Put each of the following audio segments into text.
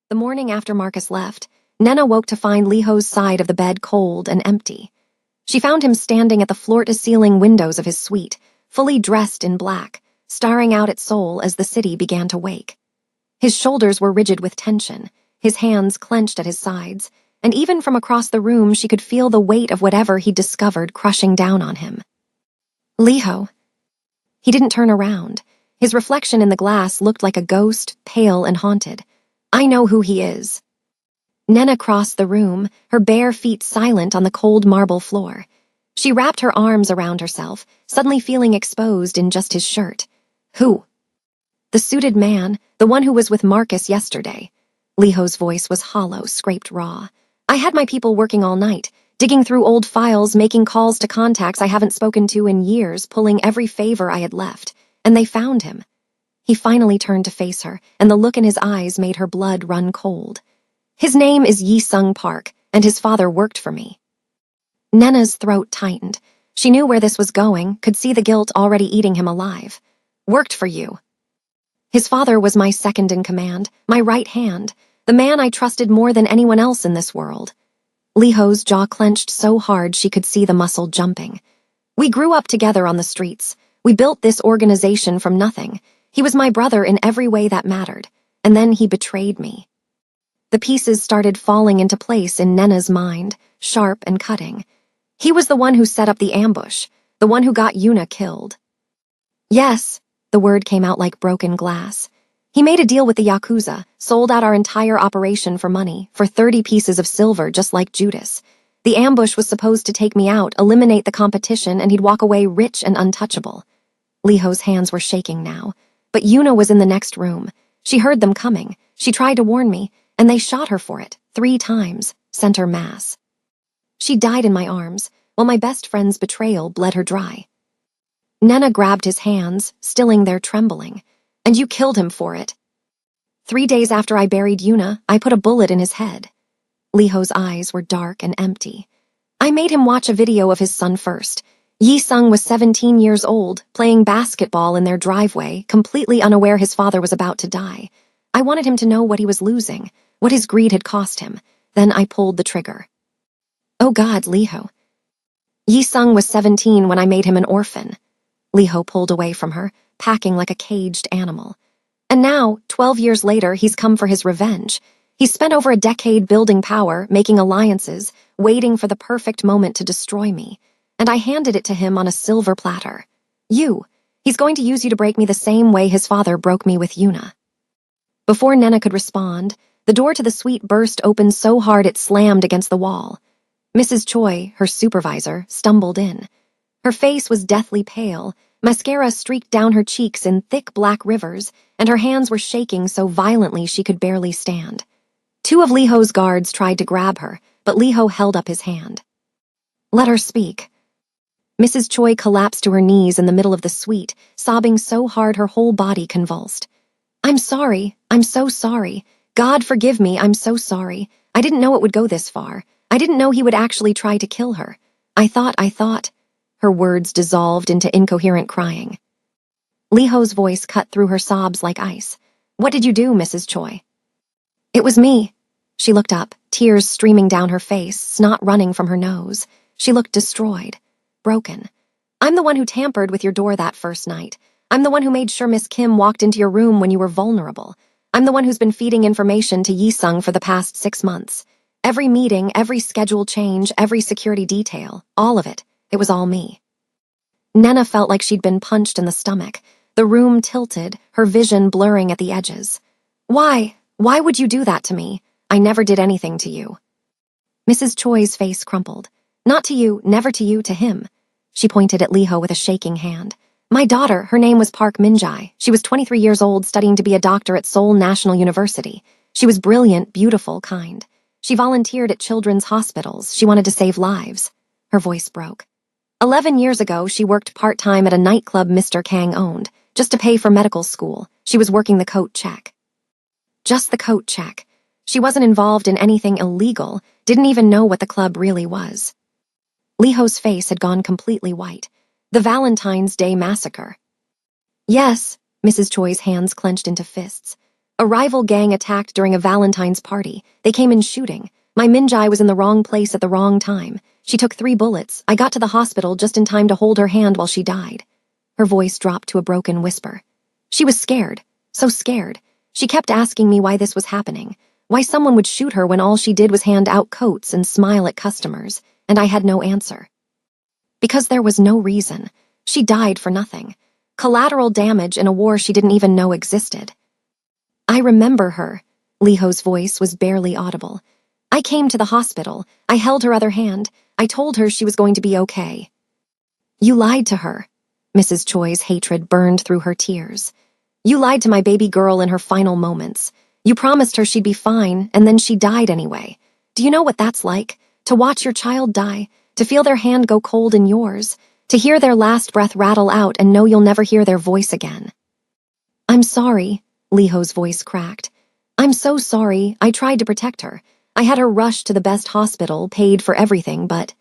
The morning after Marcus left, Nena woke to find Liho's side of the bed cold and empty. She found him standing at the floor-to-ceiling windows of his suite, fully dressed in black, staring out at Seoul as the city began to wake. His shoulders were rigid with tension, his hands clenched at his sides, and even from across the room she could feel the weight of whatever he'd discovered crushing down on him. Liho. He didn't turn around. His reflection in the glass looked like a ghost, pale and haunted. I know who he is. Nena crossed the room, her bare feet silent on the cold marble floor. She wrapped her arms around herself, suddenly feeling exposed in just his shirt. Who? The suited man, the one who was with Marcus yesterday. Liho's voice was hollow, scraped raw. I had my people working all night, digging through old files, making calls to contacts I haven't spoken to in years, pulling every favor I had left, and they found him. He finally turned to face her, and the look in his eyes made her blood run cold. His name is Yi-Sung Park, and his father worked for me. Nena's throat tightened. She knew where this was going, could see the guilt already eating him alive. Worked for you. His father was my second in command, my right hand, the man I trusted more than anyone else in this world. Liho's jaw clenched so hard she could see the muscle jumping. We grew up together on the streets. We built this organization from nothing. He was my brother in every way that mattered, and then he betrayed me. The pieces started falling into place in Nena's mind, sharp and cutting. He was the one who set up the ambush, the one who got Yuna killed. Yes, the word came out like broken glass. He made a deal with the Yakuza, sold out our entire operation for money, for 30 pieces of silver just like Judas. The ambush was supposed to take me out, eliminate the competition, and he'd walk away rich and untouchable. Liho's hands were shaking now. But Yuna was in the next room. She heard them coming. She tried to warn me, and they shot her for it, 3 times, center mass. She died in my arms, while my best friend's betrayal bled her dry. Nena grabbed his hands, stilling their trembling. And you killed him for it. 3 days after I buried Yuna, I put a bullet in his head. Liho's eyes were dark and empty. I made him watch a video of his son first. Yi-Sung was 17 years old, playing basketball in their driveway, completely unaware his father was about to die. I wanted him to know what he was losing, what his greed had cost him. Then I pulled the trigger. Oh God, Liho. Yi-Sung was 17 when I made him an orphan. Liho pulled away from her, packing like a caged animal. And now, 12 years later, he's come for his revenge. He's spent over a decade building power, making alliances, waiting for the perfect moment to destroy me. And I handed it to him on a silver platter. You. He's going to use you to break me the same way his father broke me with Yuna. Before Nena could respond, the door to the suite burst open so hard it slammed against the wall. Mrs. Choi, her supervisor, stumbled in. Her face was deathly pale, mascara streaked down her cheeks in thick black rivers, and her hands were shaking so violently she could barely stand. 2 of Liho's guards tried to grab her, but Liho held up his hand. Let her speak. Mrs. Choi collapsed to her knees in the middle of the suite, sobbing so hard her whole body convulsed. I'm sorry. I'm so sorry. God forgive me, I'm so sorry. I didn't know it would go this far. I didn't know he would actually try to kill her. I thought. Her words dissolved into incoherent crying. Liho's voice cut through her sobs like ice. What did you do, Mrs. Choi? It was me. She looked up, tears streaming down her face, snot running from her nose. She looked destroyed. Broken. I'm the one who tampered with your door that first night. I'm the one who made sure Miss Kim walked into your room when you were vulnerable. I'm the one who's been feeding information to Yi-Sung for the past 6 months. Every meeting, every schedule change, every security detail, all of it. It was all me. Nena felt like she'd been punched in the stomach. The room tilted, her vision blurring at the edges. Why? Why would you do that to me? I never did anything to you. Mrs. Choi's face crumpled. Not to you, never to you, to him. She pointed at Liho with a shaking hand. My daughter, her name was Park Minjae. She was 23 years old, studying to be a doctor at Seoul National University. She was brilliant, beautiful, kind. She volunteered at children's hospitals. She wanted to save lives. Her voice broke. 11 years ago, she worked part-time at a nightclub Mr. Kang owned, just to pay for medical school. She was working the coat check. Just the coat check. She wasn't involved in anything illegal, didn't even know what the club really was. Liho's face had gone completely white. The Valentine's Day massacre. Yes, Mrs. Choi's hands clenched into fists. A rival gang attacked during a Valentine's party. They came in shooting. My Minjai was in the wrong place at the wrong time. She took 3 bullets. I got to the hospital just in time to hold her hand while she died. Her voice dropped to a broken whisper. She was scared. So scared. She kept asking me why this was happening. Why someone would shoot her when all she did was hand out coats and smile at customers, and I had no answer. Because there was no reason. She died for nothing. Collateral damage in a war she didn't even know existed. I remember her. Liho's voice was barely audible. I came to the hospital. I held her other hand. I told her she was going to be okay. You lied to her. Mrs. Choi's hatred burned through her tears. You lied to my baby girl in her final moments. You promised her she'd be fine, and then she died anyway. Do you know what that's like? To watch your child die, to feel their hand go cold in yours, to hear their last breath rattle out and know you'll never hear their voice again. I'm sorry, Liho's voice cracked. I'm so sorry. I tried to protect her. I had her rushed to the best hospital, paid for everything, but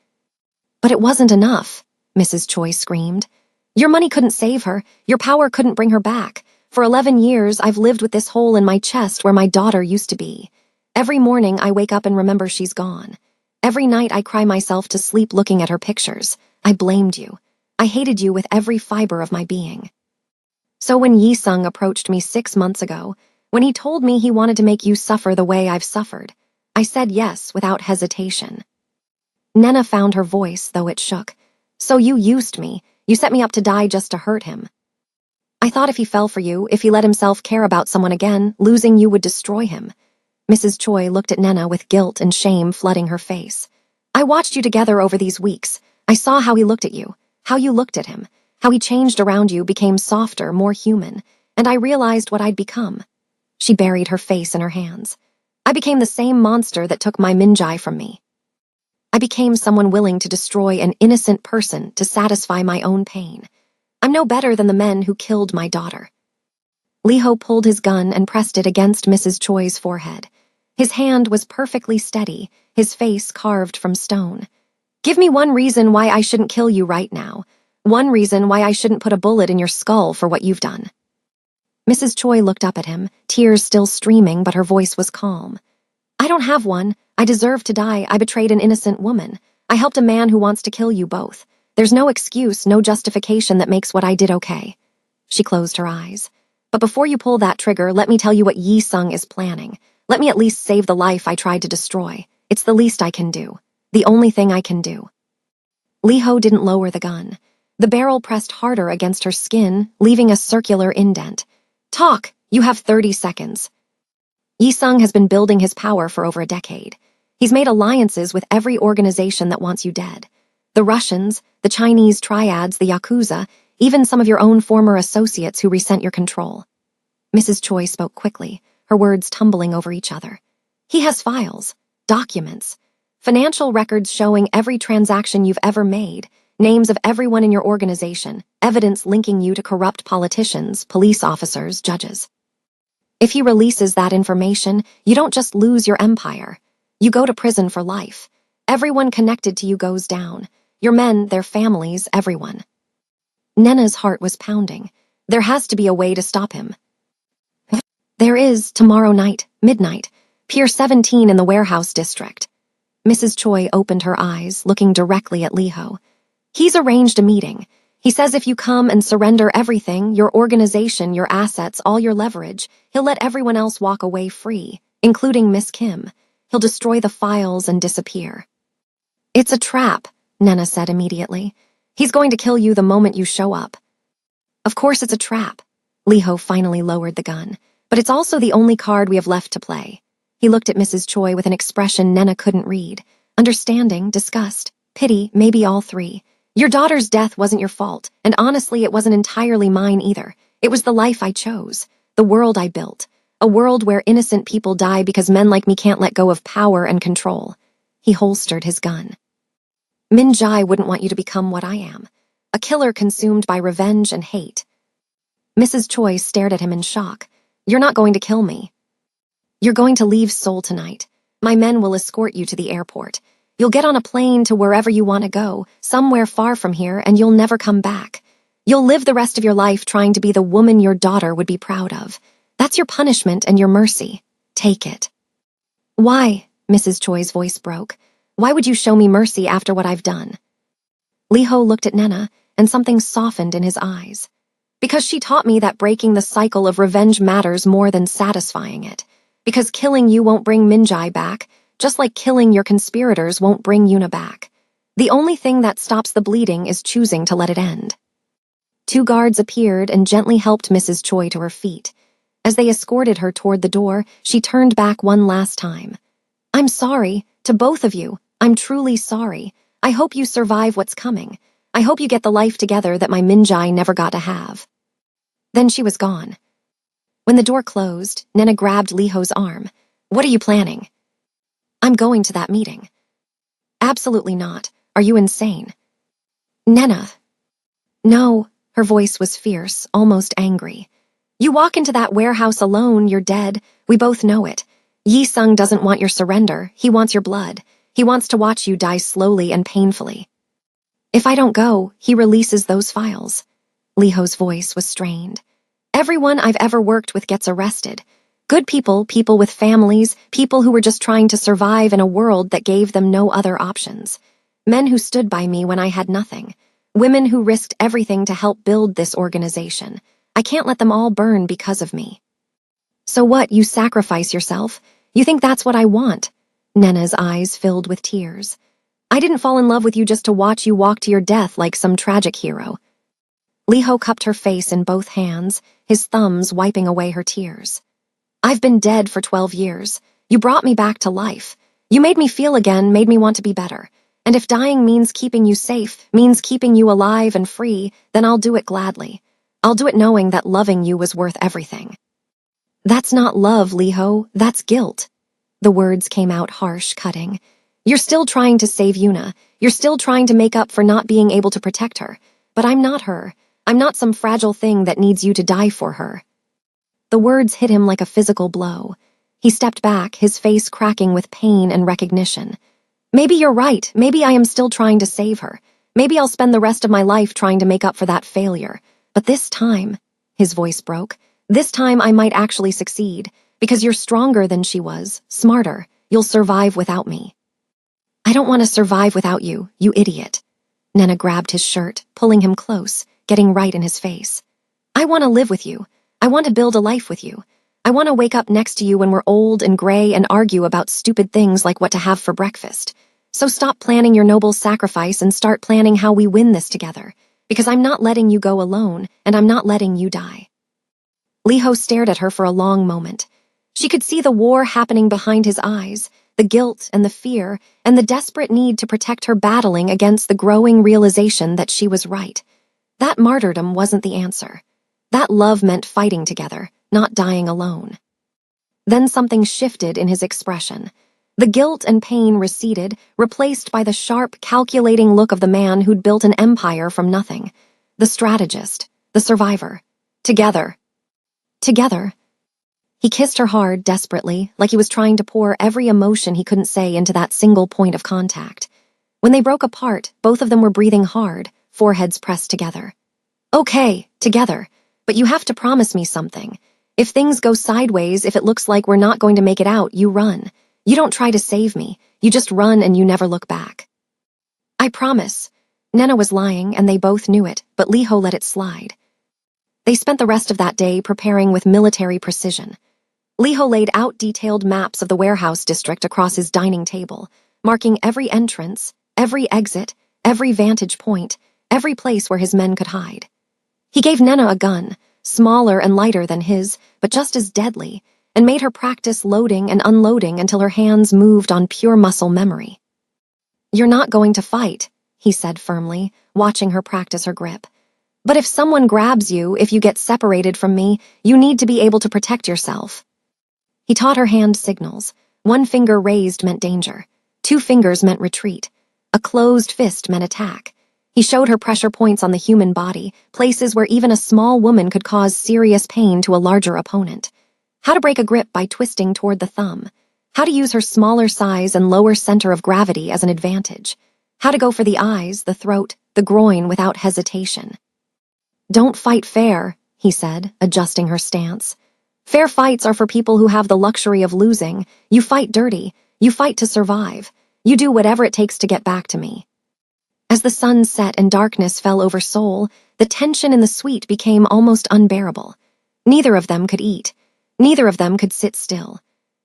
it wasn't enough, Mrs. Choi screamed. Your money couldn't save her. Your power couldn't bring her back. For 11 years, I've lived with this hole in my chest where my daughter used to be. Every morning, I wake up and remember she's gone. Every night, I cry myself to sleep looking at her pictures. I blamed you. I hated you with every fiber of my being. So when Yi-sung approached me 6 months ago, when he told me he wanted to make you suffer the way I've suffered, I said yes without hesitation. Nena found her voice, though it shook. So you used me. You set me up to die just to hurt him. I thought if he fell for you, if he let himself care about someone again, losing you would destroy him. Mrs. Choi looked at Nena with guilt and shame flooding her face. I watched you together over these weeks. I saw how he looked at you, how you looked at him, how he changed around you, became softer, more human, and I realized what I'd become. She buried her face in her hands. I became the same monster that took my Minjai from me. I became someone willing to destroy an innocent person to satisfy my own pain. I'm no better than the men who killed my daughter. Liho pulled his gun and pressed it against Mrs. Choi's forehead. His hand was perfectly steady, his face carved from stone. Give me one reason why I shouldn't kill you right now. One reason why I shouldn't put a bullet in your skull for what you've done. Mrs. Choi looked up at him, tears still streaming, but her voice was calm. I don't have one. I deserve to die. I betrayed an innocent woman. I helped a man who wants to kill you both. There's no excuse, no justification that makes what I did okay. She closed her eyes. But before you pull that trigger, let me tell you what Yi-sung is planning. Let me at least save the life I tried to destroy. It's the least I can do. The only thing I can do. Liho didn't lower the gun. The barrel pressed harder against her skin, leaving a circular indent. Talk! You have 30 seconds. Yi-sung has been building his power for over a decade. He's made alliances with every organization that wants you dead. The Russians, the Chinese triads, the Yakuza, even some of your own former associates who resent your control. Mrs. Choi spoke quickly, her words tumbling over each other. He has files, documents, financial records showing every transaction you've ever made, names of everyone in your organization, evidence linking you to corrupt politicians, police officers, judges. If he releases that information, you don't just lose your empire. You go to prison for life. Everyone connected to you goes down. Your men, their families, everyone. Nena's heart was pounding. There has to be a way to stop him. There is, tomorrow night, midnight, Pier 17 in the warehouse district. Mrs. Choi opened her eyes, looking directly at Liho. He's arranged a meeting. He says if you come and surrender everything, your organization, your assets, all your leverage, he'll let everyone else walk away free, including Miss Kim. He'll destroy the files and disappear. It's a trap, Nena said immediately. He's going to kill you the moment you show up. Of course it's a trap. Liho finally lowered the gun. But it's also the only card we have left to play. He looked at Mrs. Choi with an expression Nena couldn't read. Understanding, disgust, pity, maybe all three. Your daughter's death wasn't your fault, and honestly it wasn't entirely mine either. It was the life I chose, the world I built. A world where innocent people die because men like me can't let go of power and control. He holstered his gun. Min Jai wouldn't want you to become what I am. A killer consumed by revenge and hate. Mrs. Choi stared at him in shock. You're not going to kill me. You're going to leave Seoul tonight. My men will escort you to the airport. You'll get on a plane to wherever you want to go, somewhere far from here, and you'll never come back. You'll live the rest of your life trying to be the woman your daughter would be proud of. That's your punishment and your mercy. Take it. Why? Mrs. Choi's voice broke. Why would you show me mercy after what I've done? Liho looked at Nena, and something softened in his eyes. Because she taught me that breaking the cycle of revenge matters more than satisfying it. Because killing you won't bring Minjai back, just like killing your conspirators won't bring Yuna back. The only thing that stops the bleeding is choosing to let it end. 2 guards appeared and gently helped Mrs. Choi to her feet. As they escorted her toward the door, she turned back one last time. I'm sorry, to both of you. I'm truly sorry. I hope you survive what's coming. I hope you get the life together that my Minjai never got to have. Then she was gone. When the door closed, Nena grabbed Liho's arm. What are you planning? I'm going to that meeting. Absolutely not. Are you insane? Nena. No, her voice was fierce, almost angry. You walk into that warehouse alone, you're dead. We both know it. Yi-sung doesn't want your surrender. He wants your blood. He wants to watch you die slowly and painfully. If I don't go, he releases those files. Liho's voice was strained. Everyone I've ever worked with gets arrested. Good people, people with families, people who were just trying to survive in a world that gave them no other options. Men who stood by me when I had nothing. Women who risked everything to help build this organization. I can't let them all burn because of me. So what, you sacrifice yourself? You think that's what I want? Nena's eyes filled with tears. I didn't fall in love with you just to watch you walk to your death like some tragic hero. Liho cupped her face in both hands, his thumbs wiping away her tears. I've been dead for 12 years. You brought me back to life. You made me feel again, made me want to be better. And if dying means keeping you safe, means keeping you alive and free, then I'll do it gladly. I'll do it knowing that loving you was worth everything. That's not love, Liho. That's guilt. The words came out harsh, cutting. You're still trying to save Yuna. You're still trying to make up for not being able to protect her. But I'm not her. I'm not some fragile thing that needs you to die for her. The words hit him like a physical blow. He stepped back, his face cracking with pain and recognition. Maybe you're right. Maybe I am still trying to save her. Maybe I'll spend the rest of my life trying to make up for that failure. But this time, his voice broke, this time I might actually succeed, because you're stronger than she was, smarter. You'll survive without me. I don't want to survive without you, you idiot. Nena grabbed his shirt, pulling him close, getting right in his face. I want to live with you. I want to build a life with you. I want to wake up next to you when we're old and gray and argue about stupid things like what to have for breakfast. So stop planning your noble sacrifice and start planning how we win this together. Because I'm not letting you go alone, and I'm not letting you die. Liho stared at her for a long moment. She could see the war happening behind his eyes, the guilt and the fear, and the desperate need to protect her battling against the growing realization that she was right. That martyrdom wasn't the answer. That love meant fighting together, not dying alone. Then something shifted in his expression. The guilt and pain receded, replaced by the sharp, calculating look of the man who'd built an empire from nothing. The strategist, the survivor. Together. Together. He kissed her hard, desperately, like he was trying to pour every emotion he couldn't say into that single point of contact. When they broke apart, both of them were breathing hard, foreheads pressed together. Okay, together, but you have to promise me something. If things go sideways, if it looks like we're not going to make it out, you run. You don't try to save me. You just run and you never look back. I promise. Nena was lying, and they both knew it, but Liho let it slide. They spent the rest of that day preparing with military precision. Liho laid out detailed maps of the warehouse district across his dining table, marking every entrance, every exit, every vantage point, every place where his men could hide. He gave Nena a gun, smaller and lighter than his, but just as deadly, and made her practice loading and unloading until her hands moved on pure muscle memory. You're not going to fight, he said firmly, watching her practice her grip. But if someone grabs you, if you get separated from me, you need to be able to protect yourself. He taught her hand signals. 1 finger raised meant danger. 2 fingers meant retreat. A closed fist meant attack. He showed her pressure points on the human body, places where even a small woman could cause serious pain to a larger opponent. How to break a grip by twisting toward the thumb. How to use her smaller size and lower center of gravity as an advantage. How to go for the eyes, the throat, the groin without hesitation. Don't fight fair, he said, adjusting her stance. Fair fights are for people who have the luxury of losing. You fight dirty. You fight to survive. You do whatever it takes to get back to me." As the sun set and darkness fell over Seoul, the tension in the suite became almost unbearable. Neither of them could eat. Neither of them could sit still.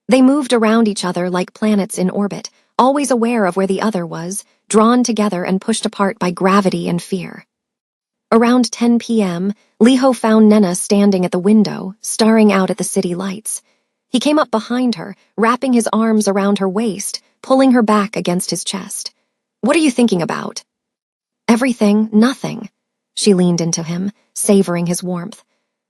They moved around each other like planets in orbit, always aware of where the other was, drawn together and pushed apart by gravity and fear. Around 10 p.m., Liho found Nena standing at the window, staring out at the city lights. He came up behind her, wrapping his arms around her waist, pulling her back against his chest. "What are you thinking about?" "Everything, nothing." She leaned into him, savoring his warmth.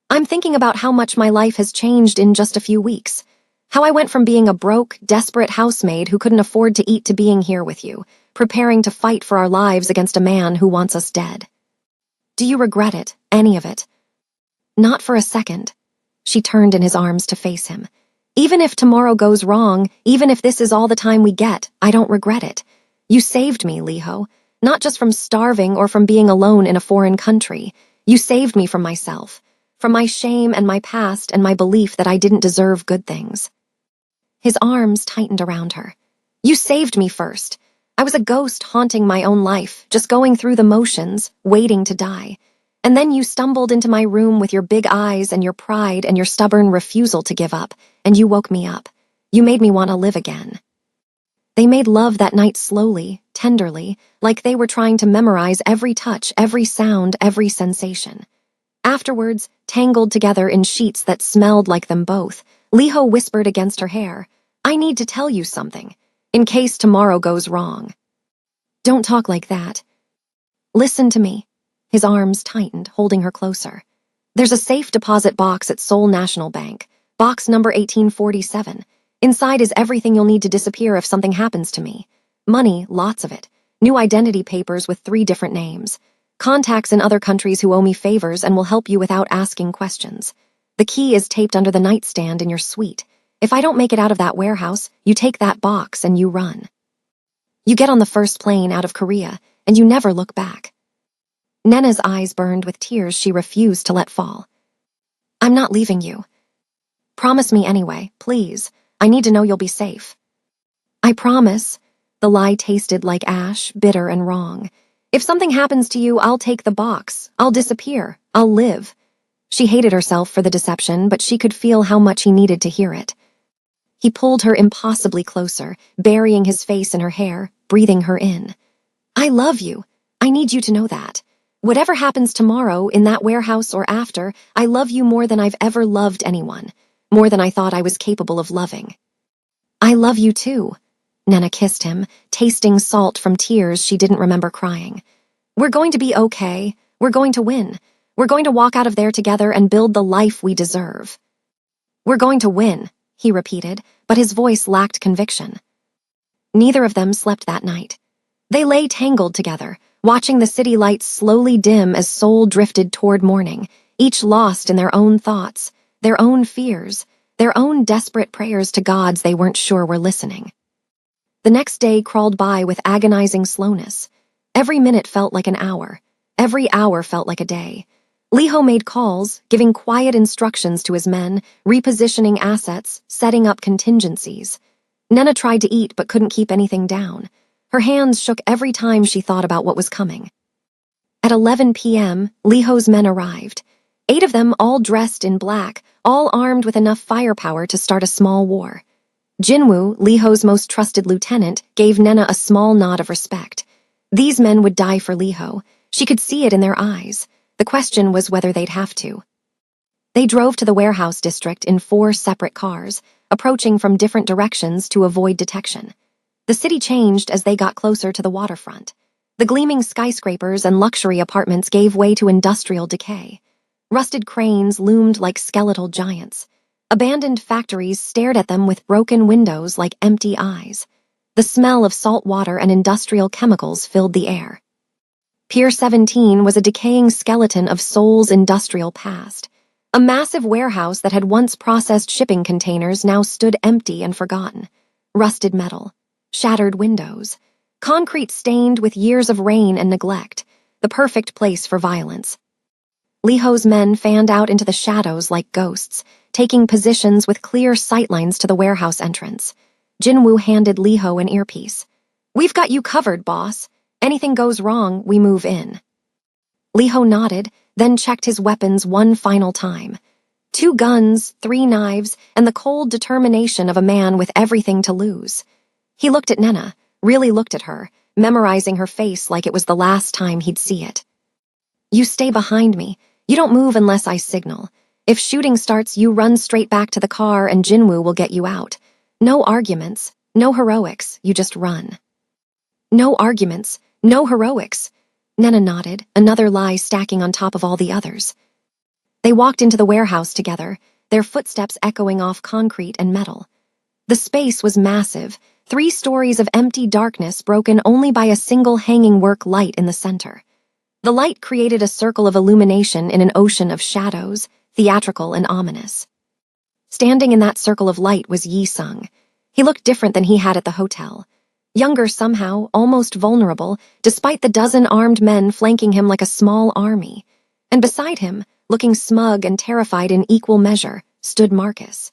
"I'm thinking about how much my life has changed in just a few weeks. How I went from being a broke, desperate housemaid who couldn't afford to eat to being here with you, preparing to fight for our lives against a man who wants us dead. Do you regret it, any of it?" "Not for a second." She turned in his arms to face him. "Even if tomorrow goes wrong, even if this is all the time we get, I don't regret it. You saved me, Liho. Not just from starving or from being alone in a foreign country. You saved me from myself, from my shame and my past and my belief that I didn't deserve good things." His arms tightened around her. "You saved me first. I was a ghost haunting my own life, just going through the motions, waiting to die. And then you stumbled into my room with your big eyes and your pride and your stubborn refusal to give up, and you woke me up. You made me want to live again." They made love that night slowly, tenderly, like they were trying to memorize every touch, every sound, every sensation. Afterwards, tangled together in sheets that smelled like them both, Liho whispered against her hair, "I need to tell you something, in case tomorrow goes wrong." "Don't talk like that." "Listen to me." His arms tightened, holding her closer. "There's a safe deposit box at Seoul National Bank, box number 1847. Inside is everything you'll need to disappear if something happens to me. Money, lots of it. New identity papers with 3 different names. Contacts in other countries who owe me favors and will help you without asking questions. The key is taped under the nightstand in your suite. If I don't make it out of that warehouse, you take that box and you run. You get on the first plane out of Korea, and you never look back." Nena's eyes burned with tears she refused to let fall. "I'm not leaving you. Promise me anyway, please. I need to know you'll be safe." "I promise." The lie tasted like ash, bitter and wrong. "If something happens to you, I'll take the box. I'll disappear. I'll live." She hated herself for the deception, but she could feel how much he needed to hear it. He pulled her impossibly closer, burying his face in her hair, breathing her in. "I love you. I need you to know that. Whatever happens tomorrow, in that warehouse or after, I love you more than I've ever loved anyone, more than I thought I was capable of loving." "I love you too." Nena kissed him, tasting salt from tears she didn't remember crying. "We're going to be okay. We're going to win. We're going to walk out of there together and build the life we deserve." "We're going to win," he repeated, but his voice lacked conviction. Neither of them slept that night. They lay tangled together, watching the city lights slowly dim as Seoul drifted toward morning, each lost in their own thoughts, their own fears, their own desperate prayers to gods they weren't sure were listening. The next day crawled by with agonizing slowness. Every minute felt like an hour. Every hour felt like a day. Liho made calls, giving quiet instructions to his men, repositioning assets, setting up contingencies. Nena tried to eat but couldn't keep anything down. Her hands shook every time she thought about what was coming. At 11 p.m., Liho's men arrived. 8 of them all dressed in black, all armed with enough firepower to start a small war. Jinwoo, Liho's most trusted lieutenant, gave Nena a small nod of respect. These men would die for Liho. She could see it in their eyes. The question was whether they'd have to. They drove to the warehouse district in 4 separate cars, approaching from different directions to avoid detection. The city changed as they got closer to the waterfront. The gleaming skyscrapers and luxury apartments gave way to industrial decay. Rusted cranes loomed like skeletal giants. Abandoned factories stared at them with broken windows like empty eyes. The smell of salt water and industrial chemicals filled the air. Pier 17 was a decaying skeleton of Seoul's industrial past. A massive warehouse that had once processed shipping containers now stood empty and forgotten. Rusted metal, shattered windows, concrete stained with years of rain and neglect, the perfect place for violence. Liho's men fanned out into the shadows like ghosts, taking positions with clear sightlines to the warehouse entrance. Jinwoo handed Liho an earpiece. "We've got you covered, boss. Anything goes wrong, we move in." Liho nodded, then checked his weapons one final time. 2 guns, 3 knives, and the cold determination of a man with everything to lose. He looked at Nena, really looked at her, memorizing her face like it was the last time he'd see it. "You stay behind me. You don't move unless I signal. If shooting starts, you run straight back to the car and Jinwoo will get you out. No arguments, no heroics, you just run." "No arguments, no heroics." Nena nodded, another lie stacking on top of all the others. They walked into the warehouse together, their footsteps echoing off concrete and metal. The space was massive, 3 stories of empty darkness broken only by a single hanging work light in the center. The light created a circle of illumination in an ocean of shadows, theatrical and ominous. Standing in that circle of light was Yi-sung. He looked different than he had at the hotel. Younger somehow, almost vulnerable, despite the dozen armed men flanking him like a small army. And beside him, looking smug and terrified in equal measure, stood Marcus.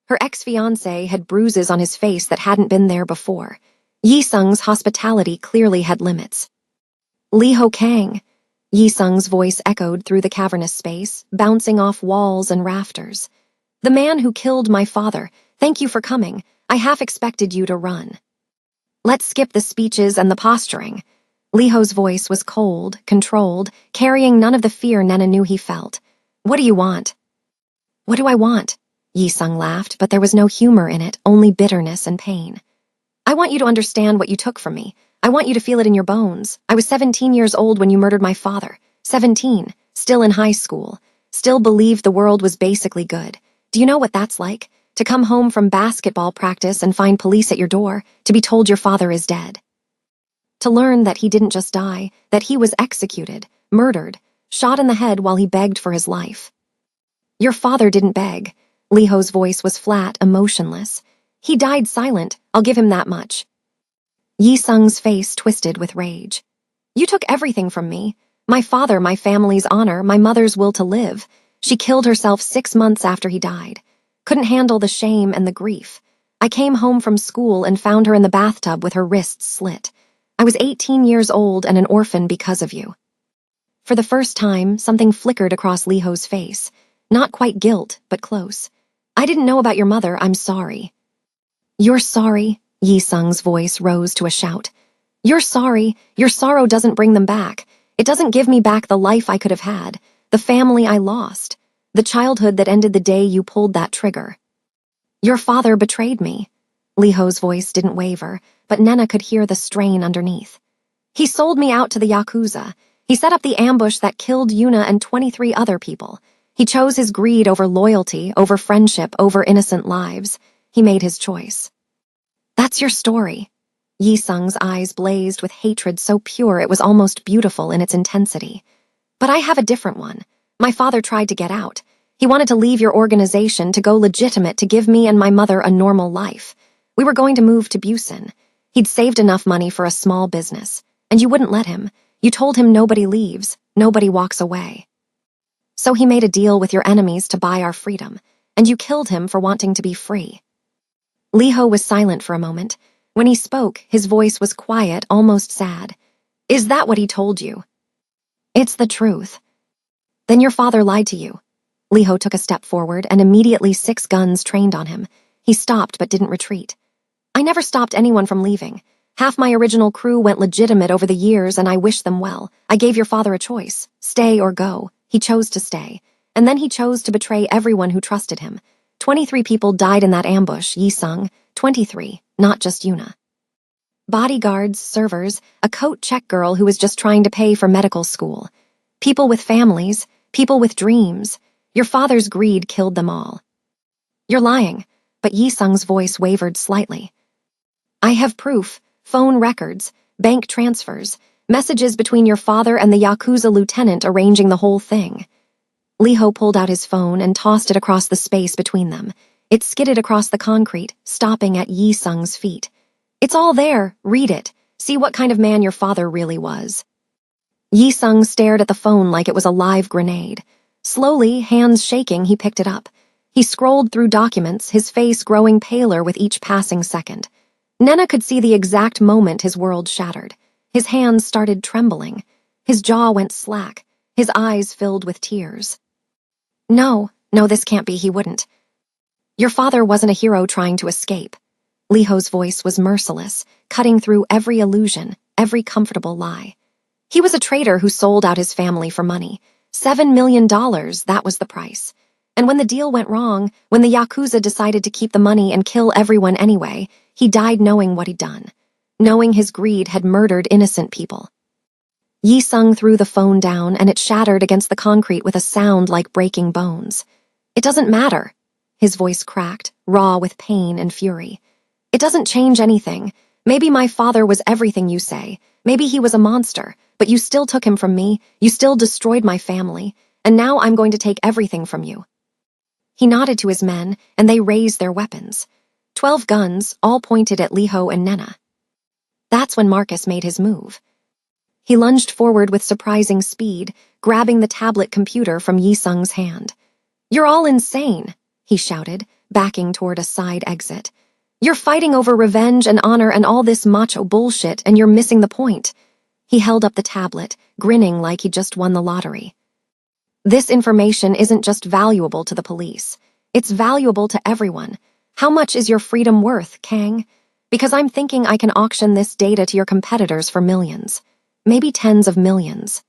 Her ex-fiancé had bruises on his face that hadn't been there before. Yi-sung's hospitality clearly had limits. "Liho Kang." Yi-sung's voice echoed through the cavernous space, bouncing off walls and rafters. "The man who killed my father, thank you for coming. I half expected you to run." "Let's skip the speeches and the posturing." Liho's voice was cold, controlled, carrying none of the fear Nena knew he felt. "What do you want?" "What do I want?" Yi-sung laughed, but there was no humor in it, only bitterness and pain. "I want you to understand what you took from me. I want you to feel it in your bones. I was 17 years old when you murdered my father. 17, still in high school, still believed the world was basically good. Do you know what that's like? To come home from basketball practice and find police at your door, to be told your father is dead. To learn that he didn't just die, that he was executed, murdered, shot in the head while he begged for his life." "Your father didn't beg." Liho's voice was flat, emotionless. "He died silent, I'll give him that much." Yi-sung's face twisted with rage. "You took everything from me. My father, my family's honor, my mother's will to live. She killed herself 6 months after he died. Couldn't handle the shame and the grief. I came home from school and found her in the bathtub with her wrists slit. I was 18 years old and an orphan because of you." For the first time, something flickered across Liho's face. Not quite guilt, but close. "I didn't know about your mother, I'm sorry." "You're sorry?" Yi-sung's voice rose to a shout. "You're sorry. Your sorrow doesn't bring them back. It doesn't give me back the life I could have had, the family I lost, the childhood that ended the day you pulled that trigger. Your father betrayed me." Liho's voice didn't waver, but Nena could hear the strain underneath. "He sold me out to the Yakuza. He set up the ambush that killed Yuna and 23 other people. He chose his greed over loyalty, over friendship, over innocent lives. He made his choice." "That's your story." Yi-sung's eyes blazed with hatred so pure it was almost beautiful in its intensity. "But I have a different one. My father tried to get out. He wanted to leave your organization to go legitimate to give me and my mother a normal life. We were going to move to Busan. He'd saved enough money for a small business. And you wouldn't let him. You told him nobody leaves, nobody walks away. So he made a deal with your enemies to buy our freedom, and you killed him for wanting to be free." Liho was silent for a moment. When he spoke, his voice was quiet, almost sad. "Is that what he told you?" "It's the truth." "Then your father lied to you." Liho took a step forward, and immediately 6 guns trained on him. He stopped but didn't retreat. "I never stopped anyone from leaving. Half my original crew went legitimate over the years, and I wish them well. I gave your father a choice, stay or go. He chose to stay. And then he chose to betray everyone who trusted him. 23 people died in that ambush, Yi-sung. 23, not just Yuna. Bodyguards, servers, a coat check girl who was just trying to pay for medical school. People with families, people with dreams. Your father's greed killed them all." "You're lying," but Yi-sung's voice wavered slightly. "I have proof, phone records, bank transfers, messages between your father and the Yakuza lieutenant arranging the whole thing." Liho pulled out his phone and tossed it across the space between them. It skidded across the concrete, stopping at Yi-sung's feet. "It's all there, read it, see what kind of man your father really was." Yi-sung stared at the phone like it was a live grenade. Slowly, hands shaking, he picked it up. He scrolled through documents, his face growing paler with each passing second. Nena could see the exact moment his world shattered. His hands started trembling. His jaw went slack. His eyes filled with tears. No, this can't be, he wouldn't. Your father wasn't a hero trying to escape. Liho's voice was merciless, cutting through every illusion, every comfortable lie. He was a traitor who sold out his family for money. $7 million, that was the price. And when the deal went wrong, when the Yakuza decided to keep the money and kill everyone anyway, he died knowing what he'd done. Knowing his greed had murdered innocent people. Yi-sung threw the phone down and it shattered against the concrete with a sound like breaking bones. It doesn't matter. His voice cracked, raw with pain and fury. It doesn't change anything. Maybe my father was everything you say. Maybe he was a monster, but you still took him from me, you still destroyed my family, and now I'm going to take everything from you. He nodded to his men, and they raised their weapons. 12 guns, all pointed at Liho and Nena. That's when Marcus made his move. He lunged forward with surprising speed, grabbing the tablet computer from Yi-sung's hand. You're all insane, he shouted, backing toward a side exit. You're fighting over revenge and honor and all this macho bullshit, and you're missing the point. He held up the tablet, grinning like he just won the lottery. This information isn't just valuable to the police. It's valuable to everyone. How much is your freedom worth, Kang? Because I'm thinking I can auction this data to your competitors for millions. Maybe tens of millions.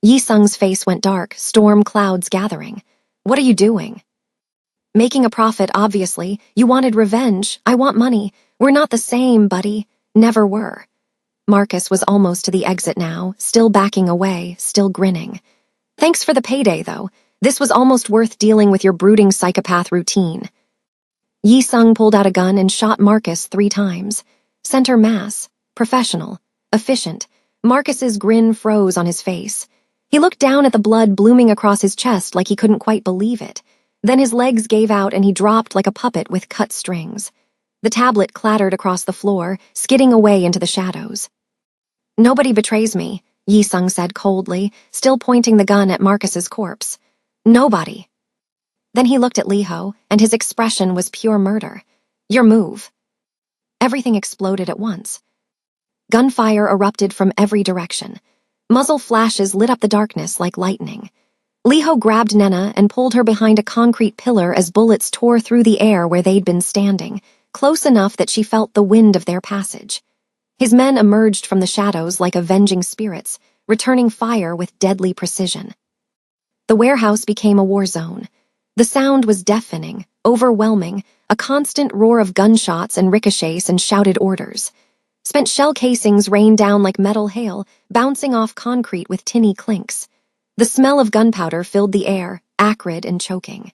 Yi-sung's face went dark, storm clouds gathering. What are you doing? Making a profit, obviously. You wanted revenge. I want money. We're not the same, buddy. Never were. Marcus was almost to the exit now, still backing away, still grinning. Thanks for the payday, though. This was almost worth dealing with your brooding psychopath routine. Yi-sung pulled out a gun and shot Marcus 3 times. Center mass. Professional. Efficient. Marcus's grin froze on his face. He looked down at the blood blooming across his chest like he couldn't quite believe it. Then his legs gave out and he dropped like a puppet with cut strings. The tablet clattered across the floor, skidding away into the shadows. Nobody betrays me, Yi-sung said coldly, still pointing the gun at Marcus's corpse. Nobody. Then he looked at Liho, and his expression was pure murder. Your move. Everything exploded at once. Gunfire erupted from every direction. Muzzle flashes lit up the darkness like lightning. Liho grabbed Nena and pulled her behind a concrete pillar as bullets tore through the air where they'd been standing, close enough that she felt the wind of their passage. His men emerged from the shadows like avenging spirits, returning fire with deadly precision. The warehouse became a war zone. The sound was deafening, overwhelming, a constant roar of gunshots and ricochets and shouted orders. Spent shell casings rained down like metal hail, bouncing off concrete with tinny clinks. The smell of gunpowder filled the air, acrid and choking.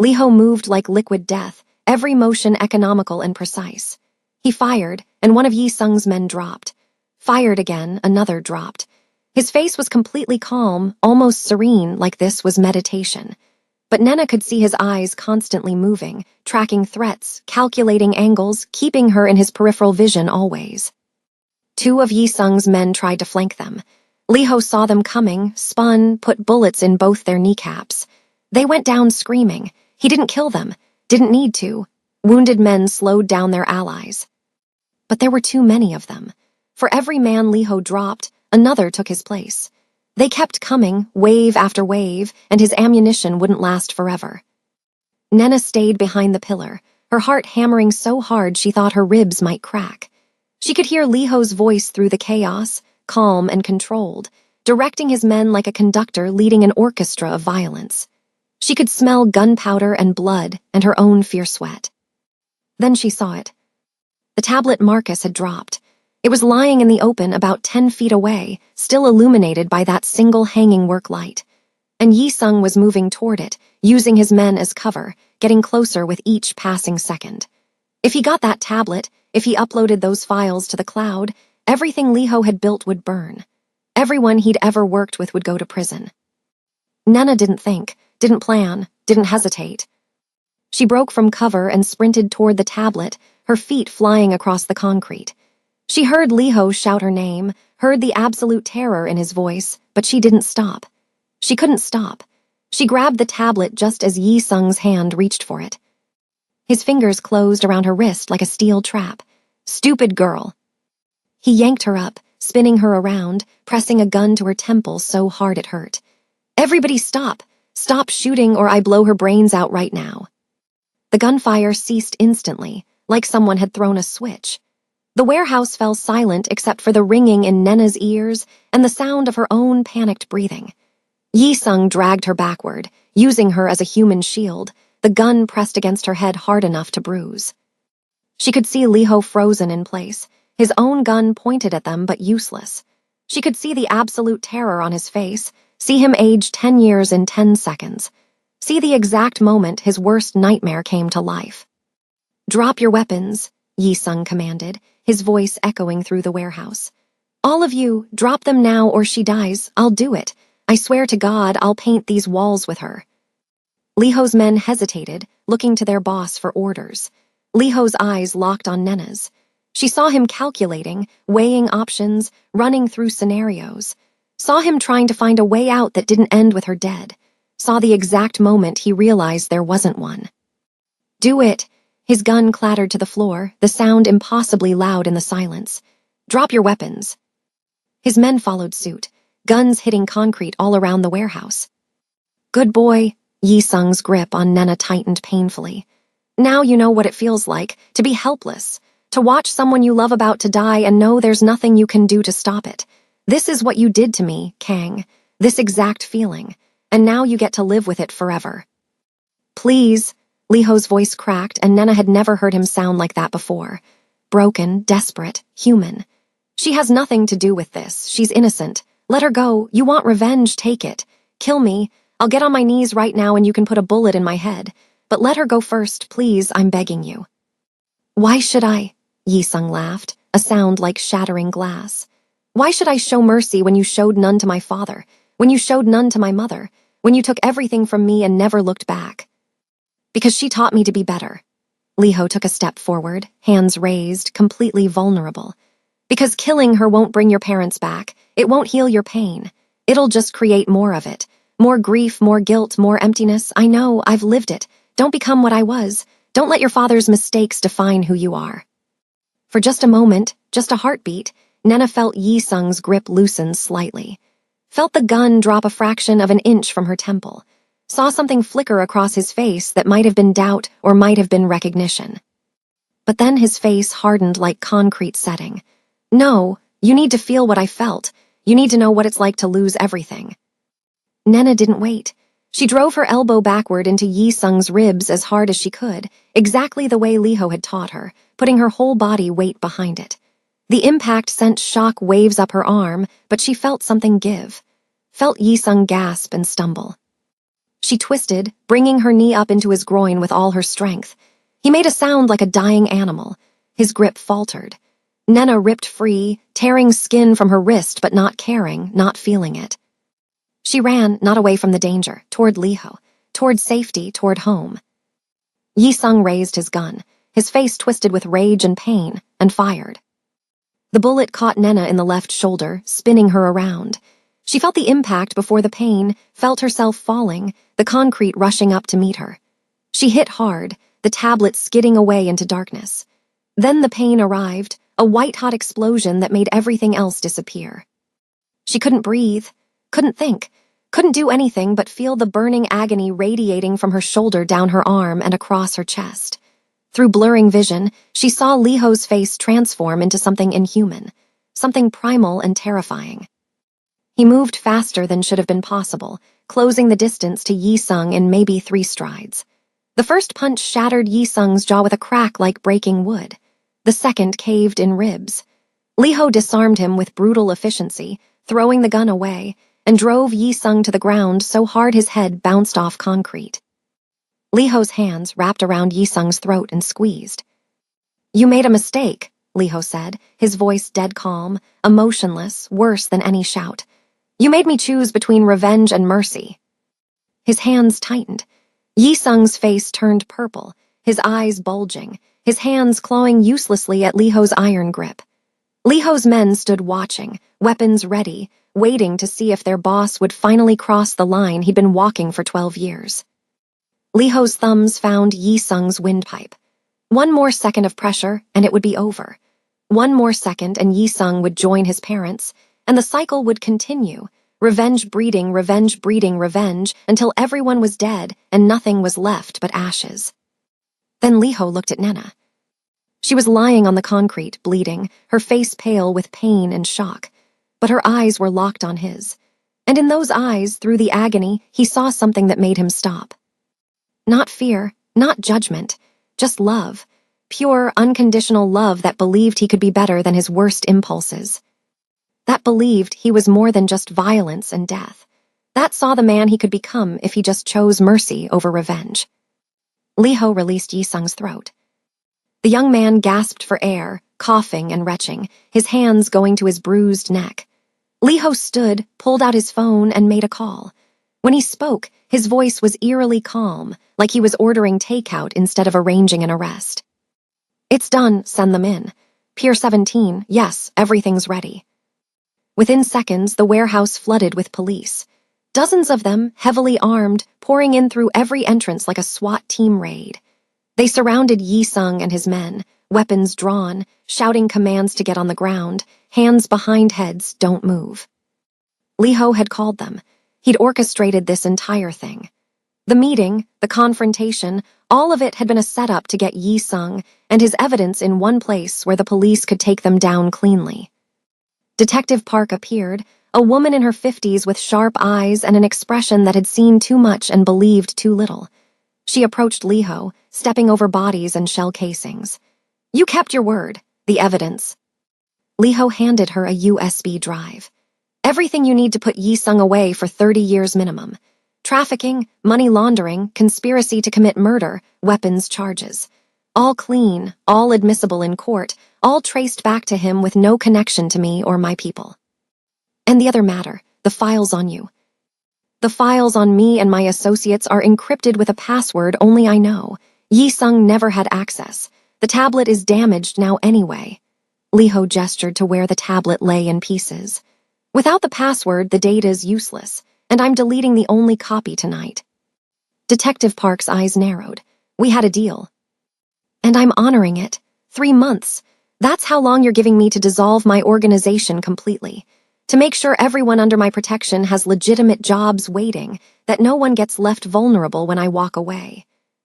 Liho moved like liquid death, every motion economical and precise. He fired, and one of Yi-sung's men dropped. Fired again, another dropped. His face was completely calm, almost serene, like this was meditation. But Nena could see his eyes constantly moving, tracking threats, calculating angles, keeping her in his peripheral vision always. 2 of Yi-sung's men tried to flank them. Liho saw them coming, spun, put bullets in both their kneecaps. They went down screaming. He didn't kill them, didn't need to. Wounded men slowed down their allies. But there were too many of them. For every man Liho dropped, another took his place. They kept coming, wave after wave, and his ammunition wouldn't last forever. Nena stayed behind the pillar, her heart hammering so hard she thought her ribs might crack. She could hear Liho's voice through the chaos, calm and controlled, directing his men like a conductor leading an orchestra of violence. She could smell gunpowder and blood and her own fierce sweat. Then she saw it. The tablet Marcus had dropped. It was lying in the open about 10 feet away, still illuminated by that single hanging work light. And Yi-sung was moving toward it, using his men as cover, getting closer with each passing second. If he got that tablet, if he uploaded those files to the cloud, everything Liho had built would burn. Everyone he'd ever worked with would go to prison. Nena didn't think, didn't plan, didn't hesitate. She broke from cover and sprinted toward the tablet, her feet flying across the concrete. She heard Liho shout her name, heard the absolute terror in his voice, but she didn't stop. She couldn't stop. She grabbed the tablet just as Yi Sung's hand reached for it. His fingers closed around her wrist like a steel trap. "Stupid girl." He yanked her up, spinning her around, pressing a gun to her temple so hard it hurt. "Everybody stop! Stop shooting or I blow her brains out right now." The gunfire ceased instantly, like someone had thrown a switch. The warehouse fell silent except for the ringing in Nena's ears and the sound of her own panicked breathing. Yi Sung dragged her backward, using her as a human shield, the gun pressed against her head hard enough to bruise. She could see Lee Ho frozen in place, his own gun pointed at them but useless. She could see the absolute terror on his face, see him age 10 years in 10 seconds, see the exact moment his worst nightmare came to life. "Drop your weapons," Yi Sung commanded, his voice echoing through the warehouse. "All of you, drop them now or she dies. I'll do it. I swear to God, I'll paint these walls with her." Lee Ho's men hesitated, looking to their boss for orders. Lee Ho's eyes locked on Nena's. She saw him calculating, weighing options, running through scenarios. Saw him trying to find a way out that didn't end with her dead. Saw the exact moment he realized there wasn't one. "Do it." His gun clattered to the floor, the sound impossibly loud in the silence. "Drop your weapons." His men followed suit, guns hitting concrete all around the warehouse. "Good boy." Yi Sung's grip on Nena tightened painfully. "Now you know what it feels like, to be helpless, to watch someone you love about to die and know there's nothing you can do to stop it. This is what you did to me, Kang, this exact feeling, and now you get to live with it forever." "Please." Lee Ho's voice cracked, and Nena had never heard him sound like that before. Broken, desperate, human. "She has nothing to do with this. She's innocent. Let her go. You want revenge, take it. Kill me. I'll get on my knees right now and you can put a bullet in my head. But let her go first, please, I'm begging you." "Why should I?" Yi Sung laughed, a sound like shattering glass. "Why should I show mercy when you showed none to my father, when you showed none to my mother, when you took everything from me and never looked back? Because she taught me to be better." Lee Ho took a step forward, hands raised, completely vulnerable. "Because killing her won't bring your parents back. It won't heal your pain. It'll just create more of it. More grief, more guilt, more emptiness. I know, I've lived it. Don't become what I was. Don't let your father's mistakes define who you are." For just a moment, just a heartbeat, Nena felt Yi Sung's grip loosen slightly. Felt the gun drop a fraction of an inch from her temple. Saw something flicker across his face that might have been doubt or might have been recognition. But then his face hardened like concrete setting. "No, you need to feel what I felt. You need to know what it's like to lose everything." Nena didn't wait. She drove her elbow backward into Yi Sung's ribs as hard as she could, exactly the way Lee Ho had taught her, putting her whole body weight behind it. The impact sent shock waves up her arm, but she felt something give. Felt Yi Sung gasp and stumble. She twisted, bringing her knee up into his groin with all her strength. He made a sound like a dying animal. His grip faltered. Nena ripped free, tearing skin from her wrist but not caring, not feeling it. She ran, not away from the danger, toward Lee Ho, toward safety, toward home. Yi Sung raised his gun, his face twisted with rage and pain, and fired. The bullet caught Nena in the left shoulder, spinning her around. She felt the impact before the pain, felt herself falling, the concrete rushing up to meet her. She hit hard, the tablet skidding away into darkness. Then the pain arrived, a white-hot explosion that made everything else disappear. She couldn't breathe, couldn't think, couldn't do anything but feel the burning agony radiating from her shoulder down her arm and across her chest. Through blurring vision, she saw Lee Ho's face transform into something inhuman, something primal and terrifying. He moved faster than should have been possible, closing the distance to Yi Sung in maybe 3 strides. The first punch shattered Yi Sung's jaw with a crack like breaking wood. The second caved in ribs. Lee Ho disarmed him with brutal efficiency, throwing the gun away, and drove Yi Sung to the ground so hard his head bounced off concrete. Lee Ho's hands wrapped around Yi Sung's throat and squeezed. "You made a mistake," Lee Ho said, his voice dead calm, emotionless, worse than any shout. "You made me choose between revenge and mercy." His hands tightened. Yi Sung's face turned purple, his eyes bulging, his hands clawing uselessly at Lee Ho's iron grip. Lee Ho's men stood watching, weapons ready, waiting to see if their boss would finally cross the line he'd been walking for 12 years. Lee Ho's thumbs found Yi Sung's windpipe. One more second of pressure, and it would be over. One more second, and Yi Sung would join his parents, and the cycle would continue, revenge breeding, revenge, until everyone was dead and nothing was left but ashes. Then Lee Ho looked at Nena. She was lying on the concrete, bleeding, her face pale with pain and shock, but her eyes were locked on his. And in those eyes, through the agony, he saw something that made him stop. Not fear, not judgment, just love. Pure, unconditional love that believed he could be better than his worst impulses. That believed he was more than just violence and death. That saw the man he could become if he just chose mercy over revenge. Lee Ho released Yi Sung's throat. The young man gasped for air, coughing and retching, his hands going to his bruised neck. Lee Ho stood, pulled out his phone, and made a call. When he spoke, his voice was eerily calm, like he was ordering takeout instead of arranging an arrest. "It's done, send them in. Pier 17, yes, everything's ready." Within seconds, the warehouse flooded with police. Dozens of them, heavily armed, pouring in through every entrance like a SWAT team raid. They surrounded Yi Sung and his men, weapons drawn, shouting commands to get on the ground, hands behind heads, don't move. Lee Ho had called them. He'd orchestrated this entire thing. The meeting, the confrontation, all of it had been a setup to get Yi Sung and his evidence in one place where the police could take them down cleanly. Detective Park appeared, a woman in her 50s with sharp eyes and an expression that had seen too much and believed too little. She approached Lee Ho, stepping over bodies and shell casings. "You kept your word, the evidence." Lee Ho handed her a USB drive. "Everything you need to put Yi Sung away for 30 years minimum. Trafficking, money laundering, conspiracy to commit murder, weapons charges. All clean, all admissible in court, all traced back to him with no connection to me or my people. And the other matter, the files on you. The files on me and my associates are encrypted with a password only I know. Yi Sung never had access. The tablet is damaged now anyway." Lee Ho gestured to where the tablet lay in pieces. "Without the password, the data is useless, and I'm deleting the only copy tonight." Detective Park's eyes narrowed. "We had a deal." "And I'm honoring it. 3 months. That's how long you're giving me to dissolve my organization completely. To make sure everyone under my protection has legitimate jobs waiting, that no one gets left vulnerable when I walk away.